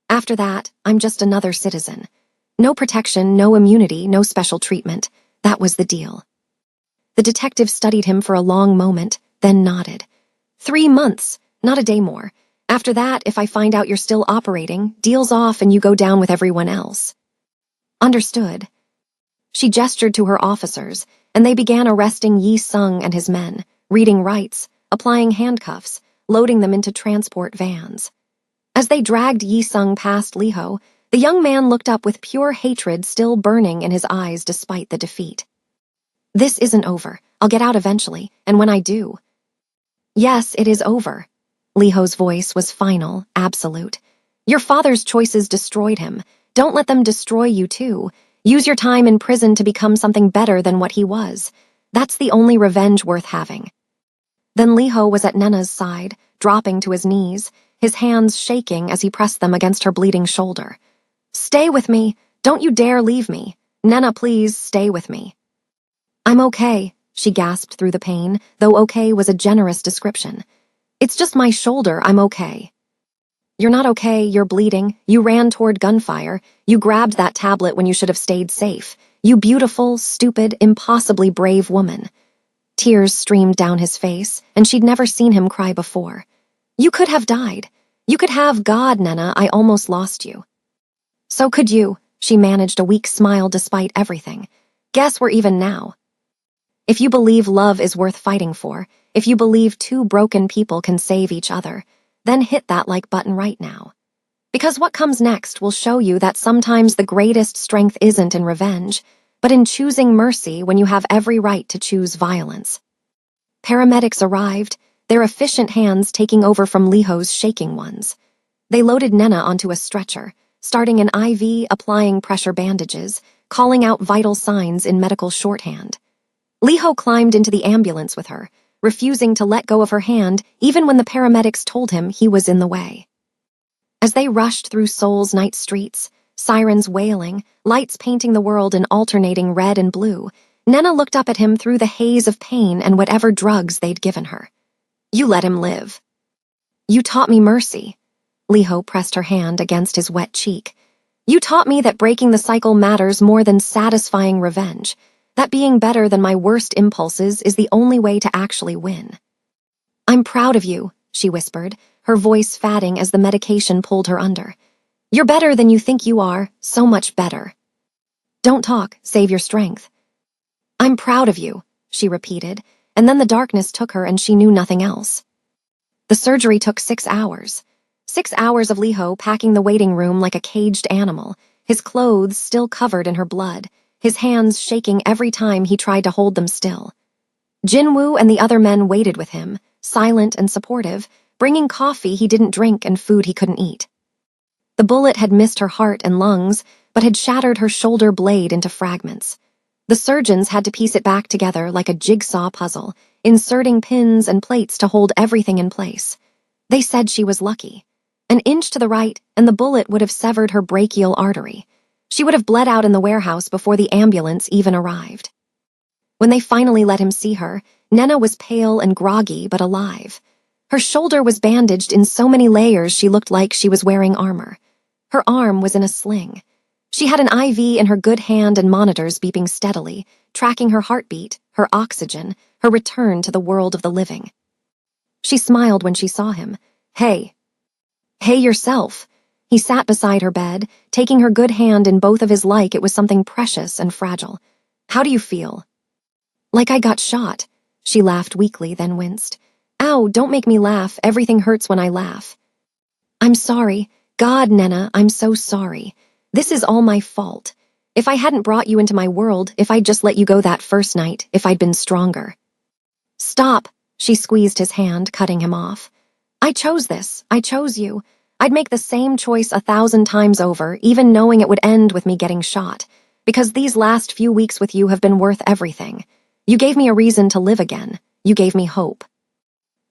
After that, I'm just another citizen. No protection, no immunity, no special treatment. That was the deal." The detective studied him for a long moment, then nodded. 3 months, not a day more. After that, if I find out you're still operating, deal's off and you go down with everyone else." "Understood." She gestured to her officers, and they began arresting Yi Sung and his men, reading rights, applying handcuffs, loading them into transport vans. As they dragged Yi Sung past Lee Ho, the young man looked up with pure hatred still burning in his eyes despite the defeat. "This isn't over. I'll get out eventually, and when I do—" "Yes, it is over." Lee Ho's voice was final, absolute. "Your father's choices destroyed him. Don't let them destroy you too. Use your time in prison to become something better than what he was. That's the only revenge worth having." Then Lee Ho was at Nena's side, dropping to his knees, his hands shaking as he pressed them against her bleeding shoulder. "Stay with me. Don't you dare leave me. Nena, please, stay with me." "I'm okay," she gasped through the pain, though okay was a generous description. "It's just my shoulder, I'm okay." "You're not okay, you're bleeding. You ran toward gunfire. You grabbed that tablet when you should have stayed safe. You beautiful, stupid, impossibly brave woman." Tears streamed down his face, and she'd never seen him cry before. "You could have died. You could have God, Nena, I almost lost you." "So could you," she managed a weak smile despite everything. "Guess we're even now." If you believe love is worth fighting for, if you believe two broken people can save each other, then hit that like button right now. Because what comes next will show you that sometimes the greatest strength isn't in revenge, but in choosing mercy when you have every right to choose violence. Paramedics arrived, their efficient hands taking over from Lee Ho's shaking ones. They loaded Nena onto a stretcher, starting an IV, applying pressure bandages, calling out vital signs in medical shorthand. Lee Ho climbed into the ambulance with her, refusing to let go of her hand even when the paramedics told him he was in the way. As they rushed through Seoul's night streets, sirens wailing, lights painting the world in alternating red and blue, Nena looked up at him through the haze of pain and whatever drugs they'd given her. "You let him live. You taught me mercy." Liho pressed her hand against his wet cheek. "You taught me that breaking the cycle matters more than satisfying revenge, that being better than my worst impulses is the only way to actually win." "I'm proud of you," she whispered, her voice fatting as the medication pulled her under. "You're better than you think you are, so much better. Don't talk, save your strength." "I'm proud of you," she repeated, and then the darkness took her and she knew nothing else. The surgery took 6 hours. 6 hours of Liho packing the waiting room like a caged animal, his clothes still covered in her blood, his hands shaking every time he tried to hold them still. Jinwoo and the other men waited with him, silent and supportive, bringing coffee he didn't drink and food he couldn't eat. The bullet had missed her heart and lungs, but had shattered her shoulder blade into fragments. The surgeons had to piece it back together like a jigsaw puzzle, inserting pins and plates to hold everything in place. They said she was lucky. An inch to the right, and the bullet would have severed her brachial artery. She would have bled out in the warehouse before the ambulance even arrived. When they finally let him see her, Nena was pale and groggy but alive. Her shoulder was bandaged in so many layers she looked like she was wearing armor. Her arm was in a sling. She had an IV in her good hand and monitors beeping steadily, tracking her heartbeat, her oxygen, her return to the world of the living. She smiled when she saw him. "Hey. Hey yourself." He sat beside her bed, taking her good hand in both of his like it was something precious and fragile. "How do you feel?" "Like I got shot." She laughed weakly, then winced. "Ow, don't make me laugh. Everything hurts when I laugh." "I'm sorry. God, Nena, I'm so sorry. This is all my fault. If I hadn't brought you into my world, if I'd just let you go that first night, if I'd been stronger." "Stop." She squeezed his hand, cutting him off. "I chose this. I chose you. I'd make the same choice 1,000 times over, even knowing it would end with me getting shot. Because these last few weeks with you have been worth everything. You gave me a reason to live again. You gave me hope."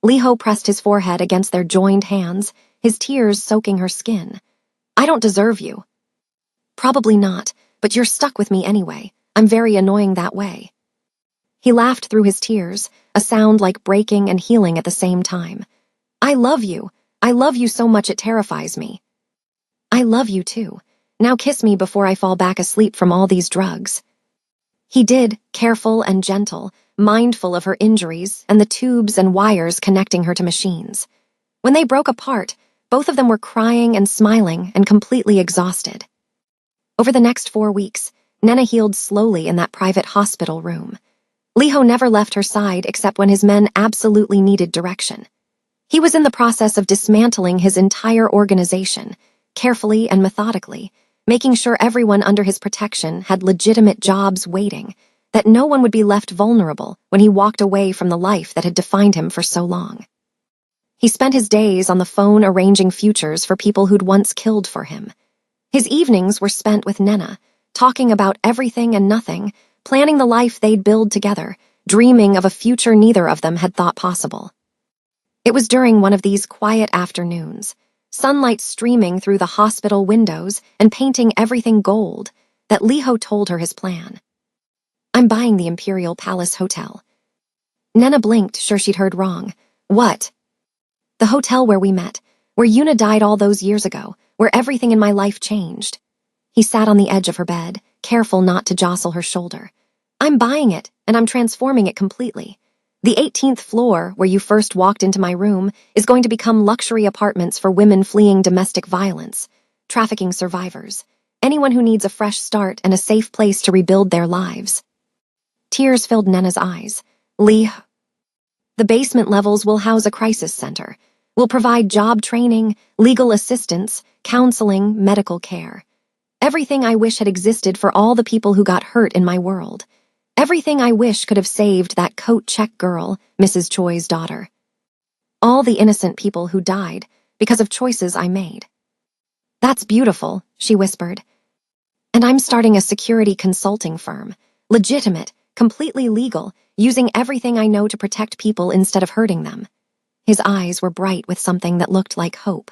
Liho pressed his forehead against their joined hands, his tears soaking her skin. "I don't deserve you." "Probably not, but you're stuck with me anyway. I'm very annoying that way." He laughed through his tears, a sound like breaking and healing at the same time. "I love you. I love you so much it terrifies me." "I love you too. Now kiss me before I fall back asleep from all these drugs." He did, careful and gentle, mindful of her injuries and the tubes and wires connecting her to machines. When they broke apart, both of them were crying and smiling and completely exhausted. Over the next 4 weeks, Nena healed slowly in that private hospital room. Liho never left her side except when his men absolutely needed direction. He was in the process of dismantling his entire organization, carefully and methodically, making sure everyone under his protection had legitimate jobs waiting, that no one would be left vulnerable when he walked away from the life that had defined him for so long. He spent his days on the phone arranging futures for people who'd once killed for him. His evenings were spent with Nena, talking about everything and nothing, planning the life they'd build together, dreaming of a future neither of them had thought possible. It was during one of these quiet afternoons, sunlight streaming through the hospital windows and painting everything gold, that Liho told her his plan. "I'm buying the Imperial Palace Hotel." Nena blinked, sure she'd heard wrong. "What?" "The hotel where we met, where Yuna died all those years ago, where everything in my life changed." He sat on the edge of her bed, careful not to jostle her shoulder. "I'm buying it, and I'm transforming it completely. The 18th floor, where you first walked into my room, is going to become luxury apartments for women fleeing domestic violence, trafficking survivors, anyone who needs a fresh start and a safe place to rebuild their lives." Tears filled Nena's eyes. "The basement levels will house a crisis center. We'll provide job training, legal assistance, counseling, medical care. Everything I wish had existed for all the people who got hurt in my world. Everything I wish could have saved that coat check girl, Mrs. Choi's daughter. All the innocent people who died because of choices I made." "That's beautiful," she whispered. "And I'm starting a security consulting firm. Legitimate, completely legal, using everything I know to protect people instead of hurting them." His eyes were bright with something that looked like hope.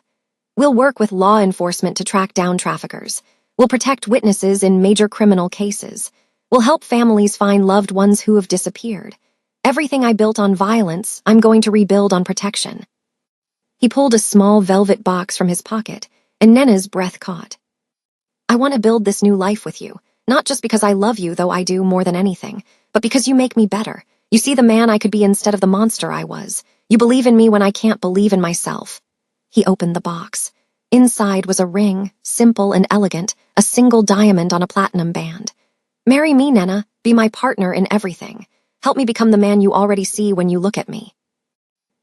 "We'll work with law enforcement to track down traffickers. We'll protect witnesses in major criminal cases. We'll help families find loved ones who have disappeared. Everything I built on violence, I'm going to rebuild on protection." He pulled a small velvet box from his pocket, and Nena's breath caught. "I want to build this new life with you, not just because I love you, though I do more than anything, but because you make me better. You see the man I could be instead of the monster I was. You believe in me when I can't believe in myself." He opened the box. Inside was a ring, simple and elegant, a single diamond on a platinum band. "Marry me, Nena. Be my partner in everything. Help me become the man you already see when you look at me."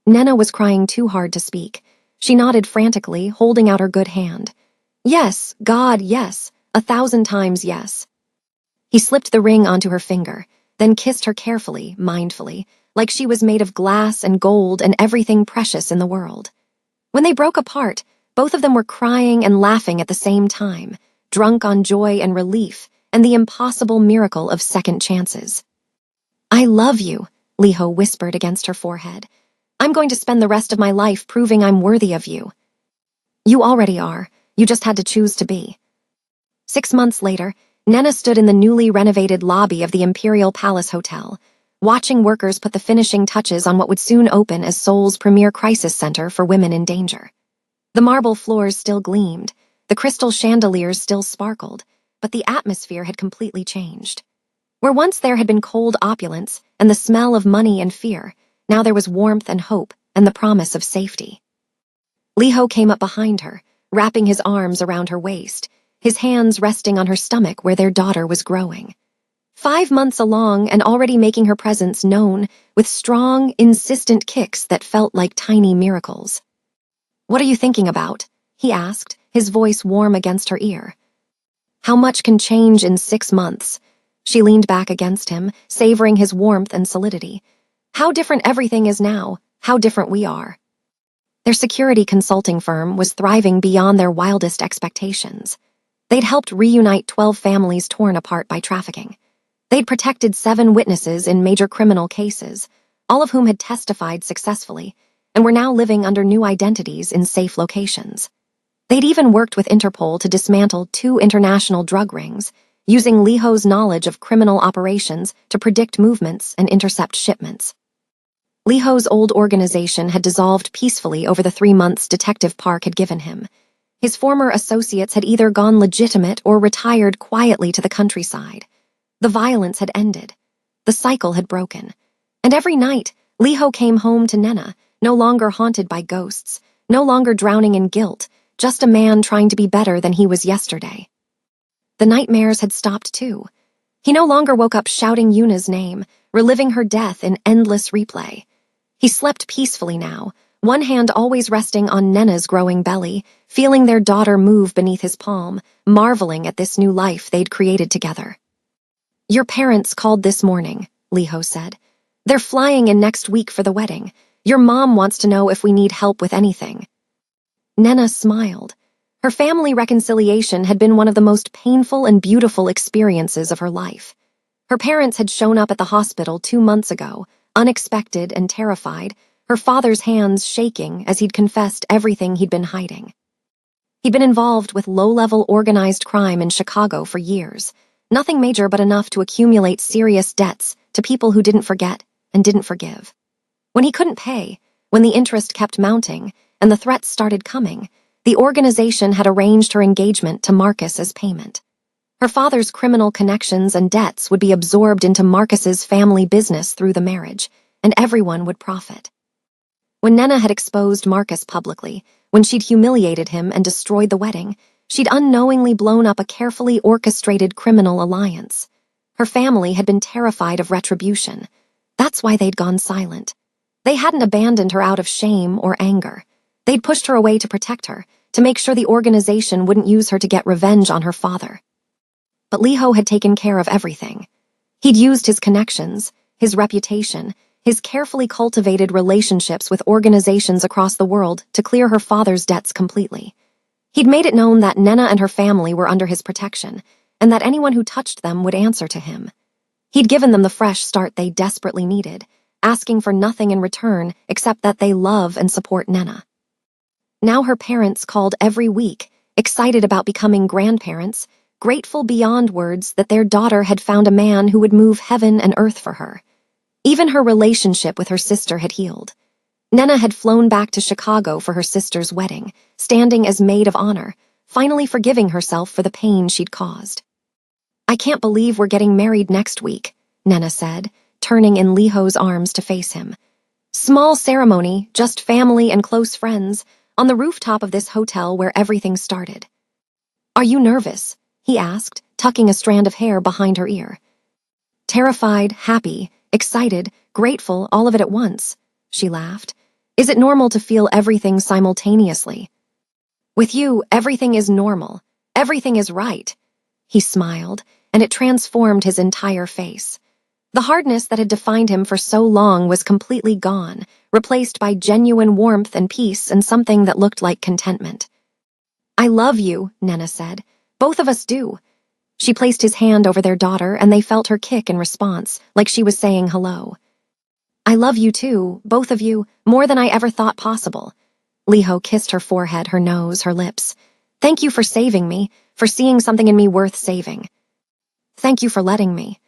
Nena was crying too hard to speak. She nodded frantically, holding out her good hand. "Yes, God, yes. 1,000 times yes." He slipped the ring onto her finger, then kissed her carefully, mindfully, like she was made of glass and gold and everything precious in the world. When they broke apart, both of them were crying and laughing at the same time, drunk on joy and relief and the impossible miracle of second chances. "I love you," Liho whispered against her forehead. "I'm going to spend the rest of my life proving I'm worthy of you." "You already are. You just had to choose to be." 6 months later, Nena stood in the newly renovated lobby of the Imperial Palace Hotel, watching workers put the finishing touches on what would soon open as Seoul's premier crisis center for women in danger. The marble floors still gleamed, the crystal chandeliers still sparkled, but the atmosphere had completely changed. Where once there had been cold opulence and the smell of money and fear, now there was warmth and hope and the promise of safety. Liho came up behind her, wrapping his arms around her waist, his hands resting on her stomach where their daughter was growing. 5 months along and already making her presence known with strong, insistent kicks that felt like tiny miracles. "What are you thinking about?" he asked, his voice warm against her ear. "How much can change in 6 months?" She leaned back against him, savoring his warmth and solidity. "How different everything is now, how different we are." Their security consulting firm was thriving beyond their wildest expectations. They'd helped reunite 12 families torn apart by trafficking. They'd protected 7 witnesses in major criminal cases, all of whom had testified successfully, and were now living under new identities in safe locations. They'd even worked with Interpol to dismantle 2 international drug rings, using Liho's knowledge of criminal operations to predict movements and intercept shipments. Liho's old organization had dissolved peacefully over the 3 months Detective Park had given him. His former associates had either gone legitimate or retired quietly to the countryside. The violence had ended. The cycle had broken. And every night, Liho came home to Nena, no longer haunted by ghosts, no longer drowning in guilt, just a man trying to be better than he was yesterday. The nightmares had stopped too. He no longer woke up shouting Yuna's name, reliving her death in endless replay. He slept peacefully now, one hand always resting on Nena's growing belly, feeling their daughter move beneath his palm, marveling at this new life they'd created together. "Your parents called this morning," Liho said. "They're flying in next week for the wedding. Your mom wants to know if we need help with anything." Nena smiled. Her family reconciliation had been one of the most painful and beautiful experiences of her life. Her parents had shown up at the hospital 2 months ago, unexpected and terrified, her father's hands shaking as he'd confessed everything he'd been hiding. He'd been involved with low-level organized crime in Chicago for years, nothing major but enough to accumulate serious debts to people who didn't forget and didn't forgive. When he couldn't pay, when the interest kept mounting, and the threats started coming, the organization had arranged her engagement to Marcus as payment. Her father's criminal connections and debts would be absorbed into Marcus's family business through the marriage, and everyone would profit. When Nena had exposed Marcus publicly, when she'd humiliated him and destroyed the wedding, she'd unknowingly blown up a carefully orchestrated criminal alliance. Her family had been terrified of retribution. That's why they'd gone silent. They hadn't abandoned her out of shame or anger. They'd pushed her away to protect her, to make sure the organization wouldn't use her to get revenge on her father. But Liho had taken care of everything. He'd used his connections, his reputation, his carefully cultivated relationships with organizations across the world to clear her father's debts completely. He'd made it known that Nena and her family were under his protection, and that anyone who touched them would answer to him. He'd given them the fresh start they desperately needed, asking for nothing in return except that they love and support Nena. Now her parents called every week, excited about becoming grandparents, grateful beyond words that their daughter had found a man who would move heaven and earth for her. Even her relationship with her sister had healed. Nena had flown back to Chicago for her sister's wedding, standing as maid of honor, finally forgiving herself for the pain she'd caused. "I can't believe we're getting married next week," Nena said, turning in Liho's arms to face him. "Small ceremony, just family and close friends, on the rooftop of this hotel where everything started." "Are you nervous?" he asked, tucking a strand of hair behind her ear. "Terrified, happy, excited, grateful, all of it at once," she laughed. "Is it normal to feel everything simultaneously?" "With you, everything is normal. Everything is right." He smiled, and it transformed his entire face. The hardness that had defined him for so long was completely gone, replaced by genuine warmth and peace and something that looked like contentment. "I love you," Nena said. "Both of us do." She placed his hand over their daughter, and they felt her kick in response, like she was saying hello. "I love you too, both of you, more than I ever thought possible." Liho kissed her forehead, her nose, her lips. "Thank you for saving me, for seeing something in me worth saving. Thank you for letting me."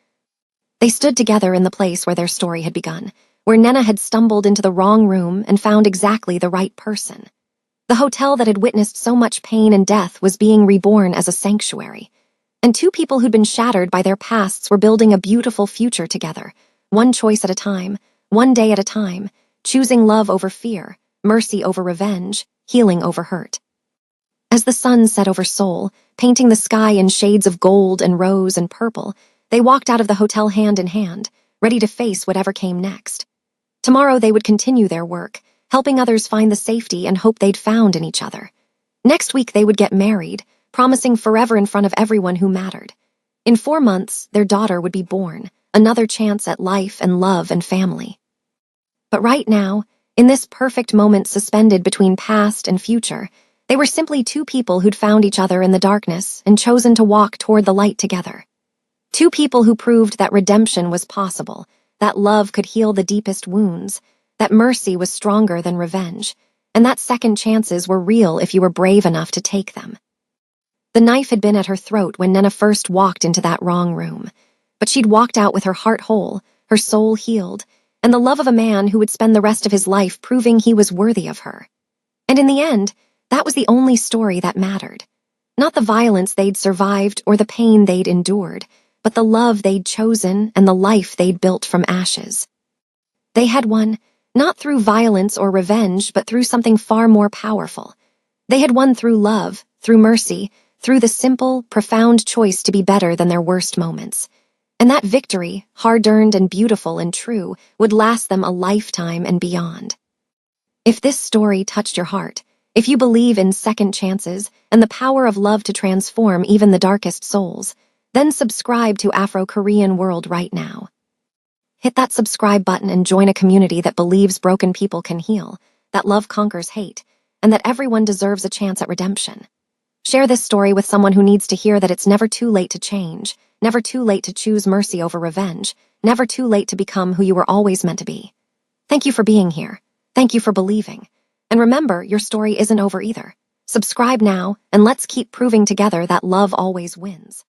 They stood together in the place where their story had begun, where Nena had stumbled into the wrong room and found exactly the right person. The hotel that had witnessed so much pain and death was being reborn as a sanctuary. And two people who'd been shattered by their pasts were building a beautiful future together, one choice at a time, one day at a time, choosing love over fear, mercy over revenge, healing over hurt. As the sun set over Seoul, painting the sky in shades of gold and rose and purple, they walked out of the hotel hand in hand, ready to face whatever came next. Tomorrow they would continue their work, helping others find the safety and hope they'd found in each other. Next week they would get married, promising forever in front of everyone who mattered. In 4 months, their daughter would be born, another chance at life and love and family. But right now, in this perfect moment suspended between past and future, they were simply two people who'd found each other in the darkness and chosen to walk toward the light together. Two people who proved that redemption was possible, that love could heal the deepest wounds, that mercy was stronger than revenge, and that second chances were real if you were brave enough to take them. The knife had been at her throat when Nena first walked into that wrong room, but she'd walked out with her heart whole, her soul healed, and the love of a man who would spend the rest of his life proving he was worthy of her. And in the end, that was the only story that mattered. Not the violence they'd survived or the pain they'd endured, but the love they'd chosen and the life they'd built from ashes. They had won, not through violence or revenge, but through something far more powerful. They had won through love, through mercy, through the simple, profound choice to be better than their worst moments. And that victory, hard-earned and beautiful and true, would last them a lifetime and beyond. If this story touched your heart, if you believe in second chances and the power of love to transform even the darkest souls, then subscribe to Afro-Korean World right now. Hit that subscribe button and join a community that believes broken people can heal, that love conquers hate, and that everyone deserves a chance at redemption. Share this story with someone who needs to hear that it's never too late to change, never too late to choose mercy over revenge, never too late to become who you were always meant to be. Thank you for being here. Thank you for believing. And remember, your story isn't over either. Subscribe now, and let's keep proving together that love always wins.